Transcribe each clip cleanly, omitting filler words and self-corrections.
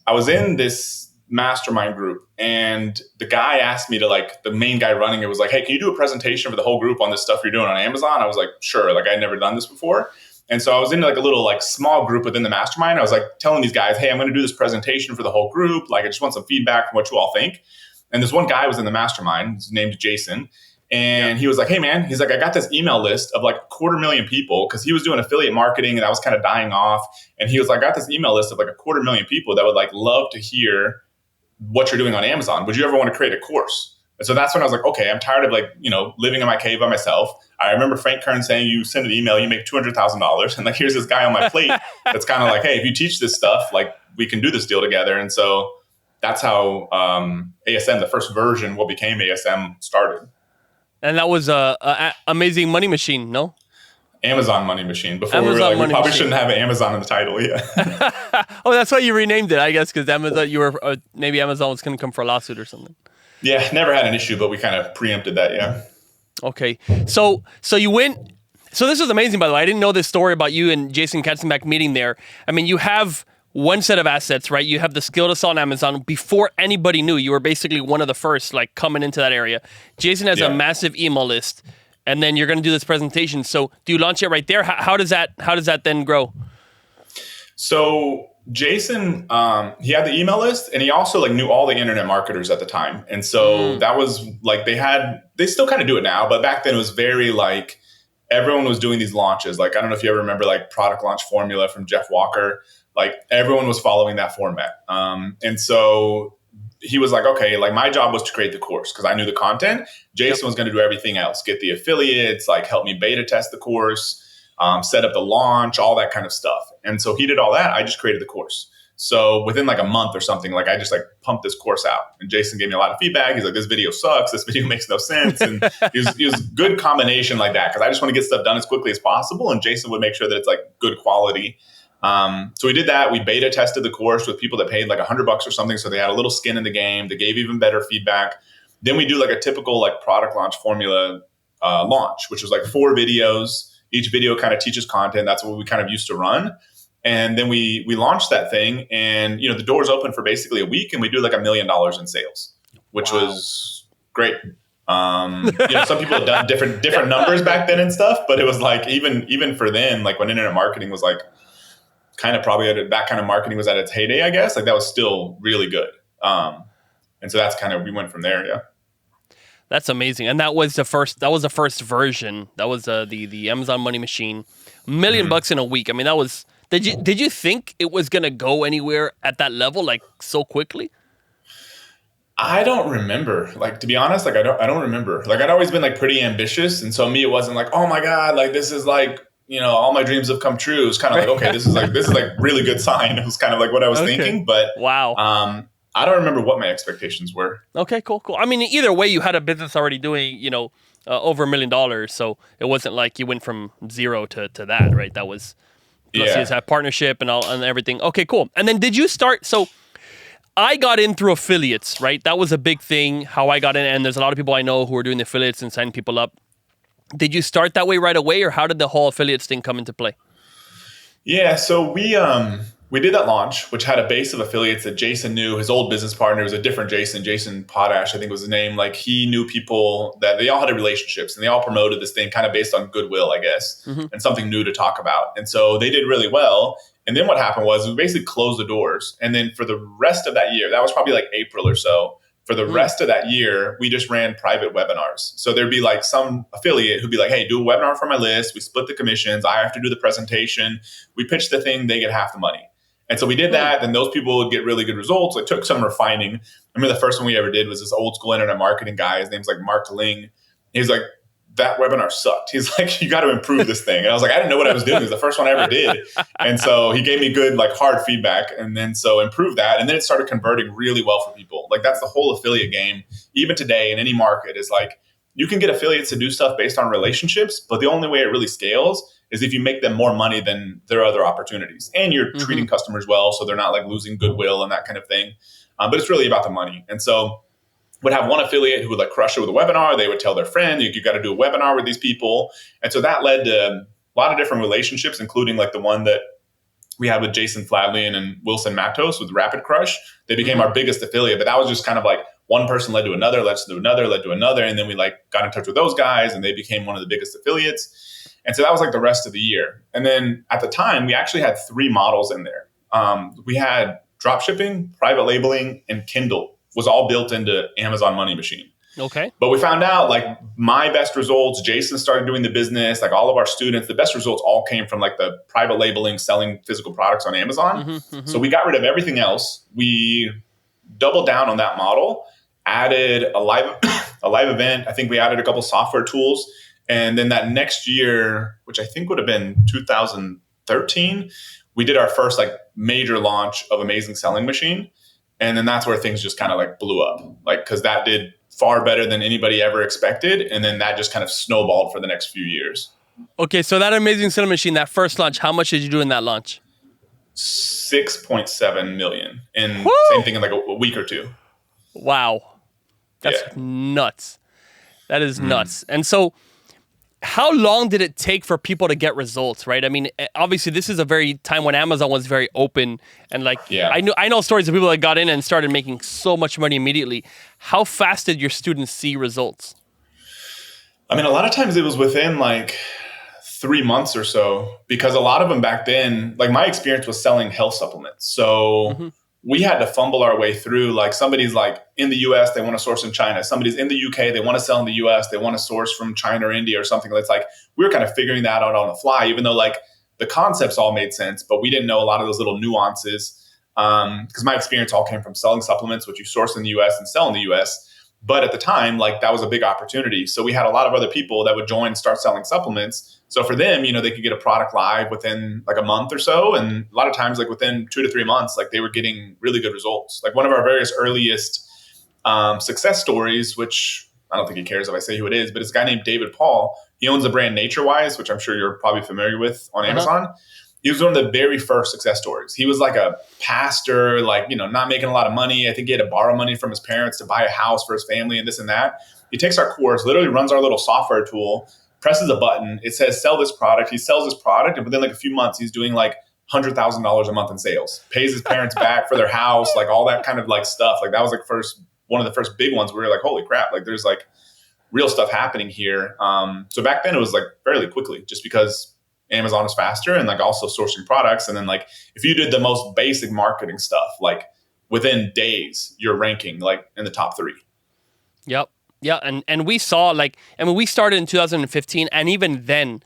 I was in this mastermind group, and the guy asked me to, like, the main guy running it was like, hey, can you do a presentation for the whole group on this stuff you're doing on Amazon? I was like, sure. Like, I'd never done this before. And so I was in like a little like small group within the mastermind. I was like telling these guys, hey, I'm going to do this presentation for the whole group. Like, I just want some feedback from what you all think. And this one guy was in the mastermind. His name's Jason. And he was like, hey, man, he's like, I got this email list of like 250,000 people, because he was doing affiliate marketing and that was kind of dying off. And he was like, I got this email list of like 250,000 people that would like love to hear what you're doing on Amazon. Would you ever want to create a course? And so that's when I was like, okay, I'm tired of like, living in my cave by myself. I remember Frank Kern saying, you send an email, you make $200,000. And like, here's this guy on my plate that's kind of like, hey, if you teach this stuff, like we can do this deal together. And so that's how ASM, the first version, what became ASM, started. And that was a amazing money machine, no? Amazon money machine. Before Amazon, we were like, we probably shouldn't have Amazon in the title. Yeah. Oh, that's why you renamed it, I guess, because Amazon, maybe Amazon was going to come for a lawsuit or something. Yeah, never had an issue, but we kind of preempted that. Yeah. Okay, so you went. So this was amazing, by the way. I didn't know this story about you and Jason Katzenbach meeting there. I mean, you have one set of assets, right? You have the skill to sell on Amazon before anybody knew. You were basically one of the first, like, coming into that area. Jason has a massive email list, and then you're going to do this presentation. So do you launch it right there? How does that then grow? So Jason, he had the email list, and he also like knew all the internet marketers at the time. And so that was like, they still kind of do it now, but back then it was very like, everyone was doing these launches. Like, I don't know if you ever remember like product launch formula from Jeff Walker, like everyone was following that format. And so he was like, okay, like my job was to create the course because I knew the content. Jason was going to do everything else, get the affiliates, like help me beta test the course, set up the launch, all that kind of stuff. And so he did all that. I just created the course. So within like a month or something, like I just like pumped this course out, and Jason gave me a lot of feedback. He's like, this video sucks. This video makes no sense. And he was good combination like that, because I just want to get stuff done as quickly as possible. And Jason would make sure that it's like good quality. So we did that. We beta tested the course with people that paid like $100 or something. So they had a little skin in the game. They gave even better feedback. Then we do like a typical like product launch formula launch, which was like 4 videos. Each video kind of teaches content. That's what we kind of used to run. And then we launched that thing, and the doors open for basically a week, and we do like $1 million in sales, which was great. Some people had done different numbers back then and stuff, but it was like even for then, like when internet marketing was like kind of probably that kind of marketing was at its heyday, I guess, like that was still really good. And so that's kind of, we went from there. Yeah. That's amazing. And that was the first version. That was the Amazon money machine. $1 million in a week. I mean, that was, did you think it was going to go anywhere at that level, like so quickly? I don't remember. Like, to be honest, like I don't remember. Like, I'd always been like pretty ambitious. And so me, it wasn't like, oh my God, like this is like, all my dreams have come true. It was kind of like, okay, this is like really good sign. It was kind of like what I was thinking, but wow. I don't remember what my expectations were. Okay, cool. I mean, either way, you had a business already doing, over $1 million. So it wasn't like you went from zero to that, right? That was, plus you just had partnership and all and everything. Okay, cool. And then did you start, so I got in through affiliates, right? That was a big thing, how I got in. And there's a lot of people I know who are doing the affiliates and signing people up. Did you start that way right away, or how did the whole affiliates thing come into play? Yeah, so we did that launch, which had a base of affiliates that Jason knew. His old business partner was a different Jason Potash, I think was his name. Like, he knew people that they all had relationships, and they all promoted this thing kind of based on goodwill, I guess, and something new to talk about. And so they did really well. And then what happened was we basically closed the doors. And then for the rest of that year, that was probably like April or so, for the rest of that year, we just ran private webinars. So there'd be like some affiliate who'd be like, hey, do a webinar for my list. We split the commissions. I have to do the presentation. We pitch the thing. They get half the money. And so we did that. And those people would get really good results. It took some refining. I remember the first one we ever did was this old school internet marketing guy. His name's like Mark Ling. He was like, that webinar sucked. He's like, you got to improve this thing. And I was like, I didn't know what I was doing. It was the first one I ever did. And so he gave me good, like, hard feedback. And then so improved that. And then it started converting really well for people. Like, that's the whole affiliate game. Even today in any market is like, you can get affiliates to do stuff based on relationships, but the only way it really scales is if you make them more money than their other opportunities. And you're treating customers well, so they're not like losing goodwill and that kind of thing. But it's really about the money. And so would have one affiliate who would like crush it with a webinar. They would tell their friend, you got to do a webinar with these people. And so that led to a lot of different relationships, including like the one that we had with Jason Fladley and Wilson Matos with Rapid Crush. They became our biggest affiliate, but that was just kind of like one person led to another, led to another, led to another. And then we like got in touch with those guys and they became one of the biggest affiliates. And so that was like the rest of the year. And then at the time, we actually had 3 models in there. We had drop shipping, private labeling, and Kindle was all built into Amazon Money Machine. Okay. But we found out like my best results, Jason started doing the business, like all of our students, the best results all came from like the private labeling, selling physical products on Amazon. So we got rid of everything else. We doubled down on that model, added a live event. I think we added a couple software tools. And then that next year, which I think would have been 2013, we did our first like major launch of Amazing Selling Machine. And then that's where things just kind of like blew up, like, because that did far better than anybody ever expected. And then that just kind of snowballed for the next few years. Okay, so that Amazing Selling Machine, that first launch, how much did you do in that launch? 6.7 million. And Woo! same thing in like a week or 2. Wow. That's nuts. That is nuts. And so how long did it take for people to get results, right? I mean, obviously this is a very time when Amazon was very open and like, I know stories of people that got in and started making so much money immediately. How fast did your students see results? I mean, a lot of times it was within like 3 months or so, because a lot of them back then, like my experience was selling health supplements. So we had to fumble our way through, like somebody's like in the US, they want to source in China. Somebody's in the UK, they want to sell in the US, they want to source from China or India or something. It's like, we were kind of figuring that out on the fly, even though like the concepts all made sense, but we didn't know a lot of those little nuances. Because my experience all came from selling supplements, which you source in the US and sell in the US. But at the time, like that was a big opportunity. So we had a lot of other people that would join and start selling supplements. So for them, you know, they could get a product live within like a month or so. And a lot of times, like within 2 to 3 months, like they were getting really good results. Like one of our various earliest success stories, which I don't think he cares if I say who it is, but it's a guy named David Paul. He owns the brand NatureWise, which I'm sure you're probably familiar with on Amazon. He was one of the very first success stories. He was like a pastor, like, you know, not making a lot of money. I think he had to borrow money from his parents to buy a house for his family and this and that. He takes our course, literally runs our little software tool, presses a button. It says, sell this product. He sells this product. And within like a few months, he's doing like $100,000 a month in sales, pays his parents back for their house, like all that kind of like stuff. Like that was like one of the first big ones where we were like, holy crap, like there's like real stuff happening here. So back then it was like fairly quickly, just because Amazon is faster and like also sourcing products. And then like if you did the most basic marketing stuff, like within days, you're ranking like in the top 3. Yep. Yeah. And we saw like, I mean, we started in 2015 and even then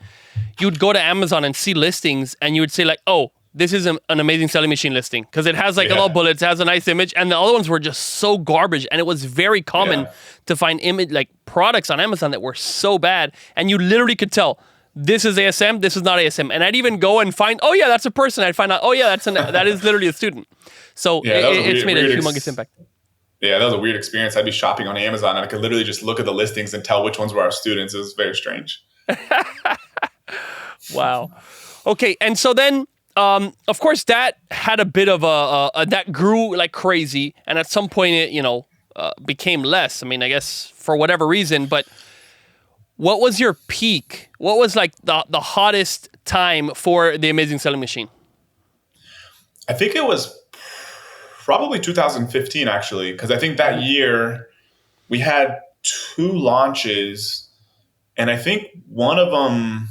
you'd go to Amazon and see listings and you would say like, oh, this is an Amazing Selling Machine listing because it has like a little bullets, it has a nice image, and the other ones were just so garbage. And it was very common to find image like products on Amazon that were so bad. And you literally could tell, this is ASM, this is not ASM. And I'd even go and find, oh yeah, that's a person. I'd find out, oh yeah, that is literally a student. So it's made a humongous impact. Yeah, that was a weird experience. I'd be shopping on Amazon and I could literally just look at the listings and tell which ones were our students. It was very strange. Wow. Okay, and so then, of course, that had a bit of that grew like crazy. And at some point it, became less. I mean, I guess for whatever reason, but what was your peak? What was like the hottest time for the Amazing Selling Machine? I think it was probably 2015, actually, because I think that year we had 2 launches, and I think one of them,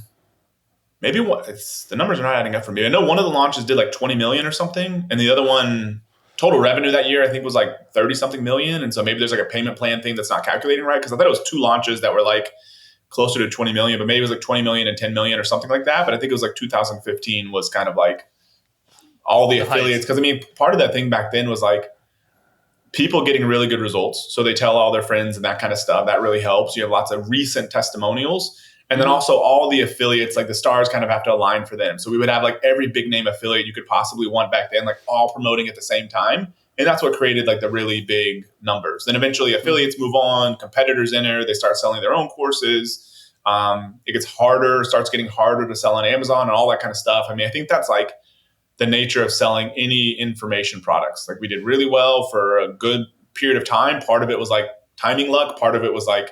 the numbers are not adding up for me. I know one of the launches did like 20 million or something, and the other one, total revenue that year, I think was like 30 something million. And so maybe there's like a payment plan thing that's not calculating right, because I thought it was 2 launches that were like closer to 20 million, but maybe it was like 20 million and 10 million or something like that. But I think it was like 2015 was kind of like all the affiliates. Because I mean, part of that thing back then was like people getting really good results. So they tell all their friends and that kind of stuff. That really helps. You have lots of recent testimonials. And then also all the affiliates, like the stars kind of have to align for them. So we would have like every big name affiliate you could possibly want back then, like all promoting at the same time. And that's what created like the really big numbers. Then eventually affiliates move on, competitors enter, they start selling their own courses. It gets harder, starts getting harder to sell on Amazon and all that kind of stuff. I mean, I think that's like the nature of selling any information products. Like we did really well for a good period of time. Part of it was like timing luck. Part of it was like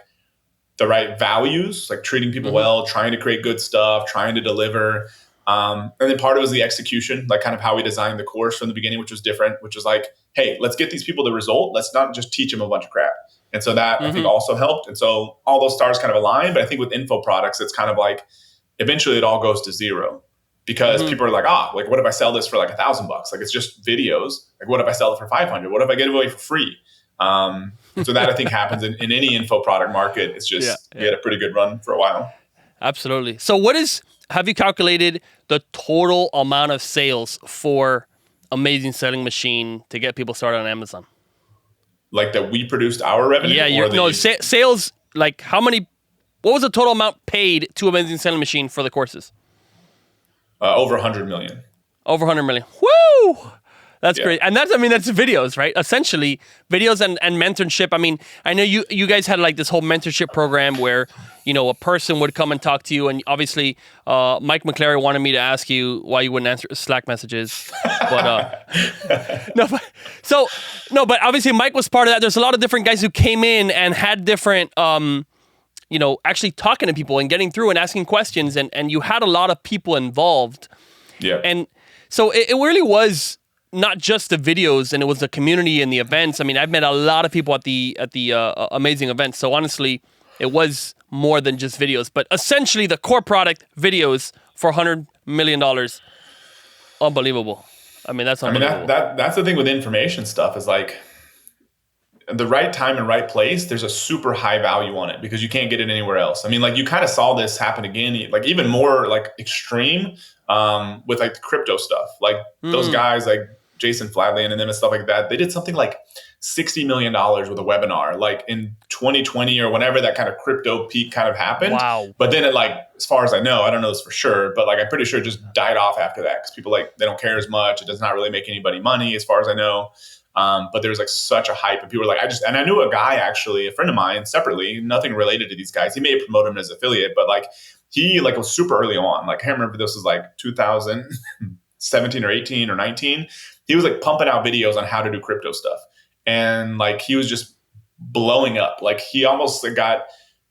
the right values, like treating people well, trying to create good stuff, trying to deliver. And then part of it was the execution, like kind of how we designed the course from the beginning, which was different, which was like, hey, let's get these people the result. Let's not just teach them a bunch of crap. And so that I think also helped. And so all those stars kind of aligned. But I think with info products, it's kind of like eventually it all goes to zero because people are like, like, what if I sell this for like $1,000? Like, it's just videos. Like, what if I sell it for 500? What if I get it away for free? So that I think happens in any info product market. It's just, we had a pretty good run for a while. Absolutely. So have you calculated the total amount of sales for Amazing Selling Machine to get people started on Amazon? Like that we produced our revenue? Yeah, sales, like what was the total amount paid to Amazing Selling Machine for the courses? Over 100 million. Over 100 million. Woo! That's great. And that's videos, right? Essentially, videos and mentorship. I mean, I know you guys had like this whole mentorship program where, a person would come and talk to you. And obviously, Mike McClary wanted me to ask you why you wouldn't answer Slack messages. But, but obviously Mike was part of that. There's a lot of different guys who came in and had different, actually talking to people and getting through and asking questions. And you had a lot of people involved. Yeah. And so it really was not just the videos, and it was the community and the events. I mean, I've met a lot of people at the amazing events. So honestly, it was more than just videos. But essentially, the core product, videos for $100 million, unbelievable. I mean, that's unbelievable. That's the thing with information stuff is like the right time and right place. There's a super high value on it because you can't get it anywhere else. I mean, like you kind of saw this happen again, like even more like extreme with like the crypto stuff. Like those guys like Jason Fladley and them and stuff like that, they did something like $60 million with a webinar, like in 2020 or whenever that kind of crypto peak kind of happened. Wow. But then it like, as far as I know, I don't know this for sure, but like, I'm pretty sure it just died off after that because people like, they don't care as much. It does not really make anybody money as far as I know. But there was like such a hype and people were like, and I knew a guy actually, a friend of mine separately, nothing related to these guys. He may promote him as affiliate, but like he like was super early on. Like I can't remember if this was like 2017 or 18 or 19. He was like pumping out videos on how to do crypto stuff. And like, he was just blowing up. Like he almost like, got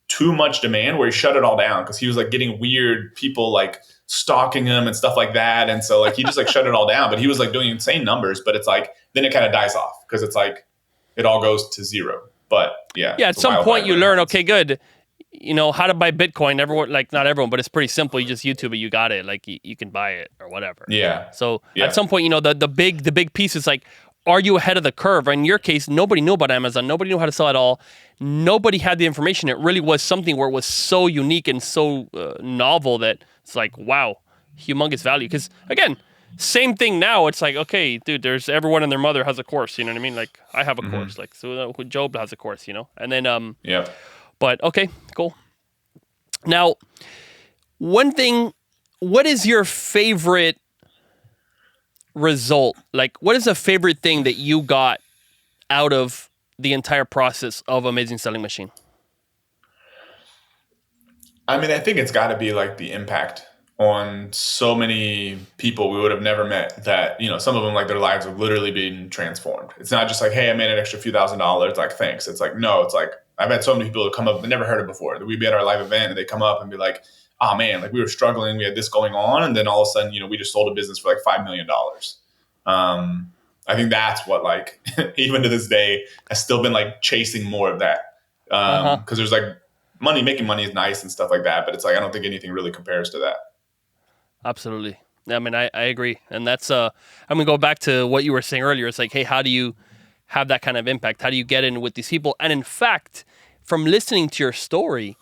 too much demand where he shut it all down because he was like getting weird people like stalking him and stuff like that. And so like, he just like shut it all down, but he was like doing insane numbers, but it's like, then it kind of dies off because it's like, it all goes to zero. But yeah. Yeah. At some point you learn, okay, good. How to buy Bitcoin. Everyone, like not everyone, but it's pretty simple. You just YouTube it, you got it. Like you can buy it or whatever. Yeah. So at some point, the big piece is like, are you ahead of the curve? In your case, nobody knew about Amazon. Nobody knew how to sell at all. Nobody had the information. It really was something where it was so unique and so novel that it's like, wow, humongous value. Because again, same thing now. It's like, okay, dude, there's everyone and their mother has a course. You know what I mean? Like I have a course. Like so, Job has a course. And then But okay, cool. Now, one thing, what is your favorite result? Like, what is a favorite thing that you got out of the entire process of Amazing Selling Machine? I mean, I think it's got to be like the impact on so many people we would have never met that, some of them like their lives have literally been transformed. It's not just like, hey, I made an extra few $1,000s, like, thanks. It's like, no, it's like, I've had so many people come up, they never heard it before. We'd be at our live event and they come up and be like, oh man, like we were struggling, we had this going on. And then all of a sudden, we just sold a business for like $5 million. I think that's what like, even to this day, I've still been like chasing more of that. Cause there's like making money is nice and stuff like that. But it's like, I don't think anything really compares to that. Absolutely. I mean, I agree. And that's, I'm going to go back to what you were saying earlier. It's like, hey, how do you have that kind of impact? How do you get in with these people? And in fact, from listening to your story,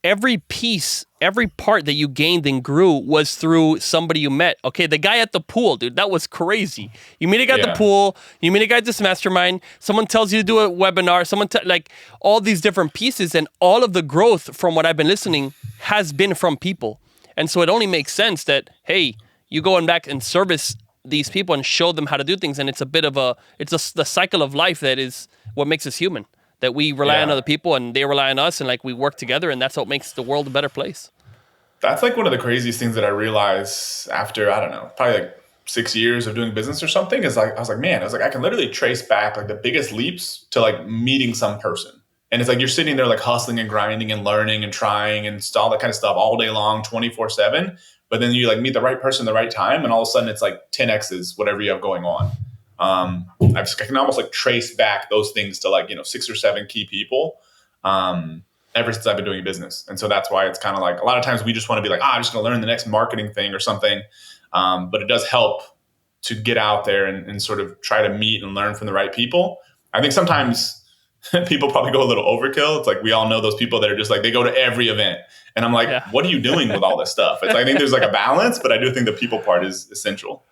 every piece, every part that you gained and grew was through somebody you met. Okay, the guy at the pool, dude, that was crazy. You meet a guy at the pool, you meet a guy at this mastermind, someone tells you to do a webinar, like all these different pieces, and all of the growth from what I've been listening has been from people. And so it only makes sense that, hey, you go and back and service these people and show them how to do things. And it's a bit of the cycle of life that is what makes us human, that we rely on other people and they rely on us and like we work together, and that's what makes the world a better place. That's like one of the craziest things that I realized after, I don't know, probably like 6 years of doing business or something is like, I was like, I can literally trace back like the biggest leaps to like meeting some person. And it's like, you're sitting there like hustling and grinding and learning and trying and all that kind of stuff all day long, 24/7. But but then you like meet the right person at the right time, and all of a sudden it's like 10x's whatever you have going on. I can almost like trace back those things to like, 6 or 7 key people ever since I've been doing business. And so that's why it's kind of like a lot of times we just want to be like, I'm just going to learn the next marketing thing or something. But it does help to get out there and sort of try to meet and learn from the right people. I think sometimes people probably go a little overkill. It's like we all know those people that are just like, they go to every event. And I'm like, what are you doing with all this stuff? It's like, I think there's like a balance, but I do think the people part is essential.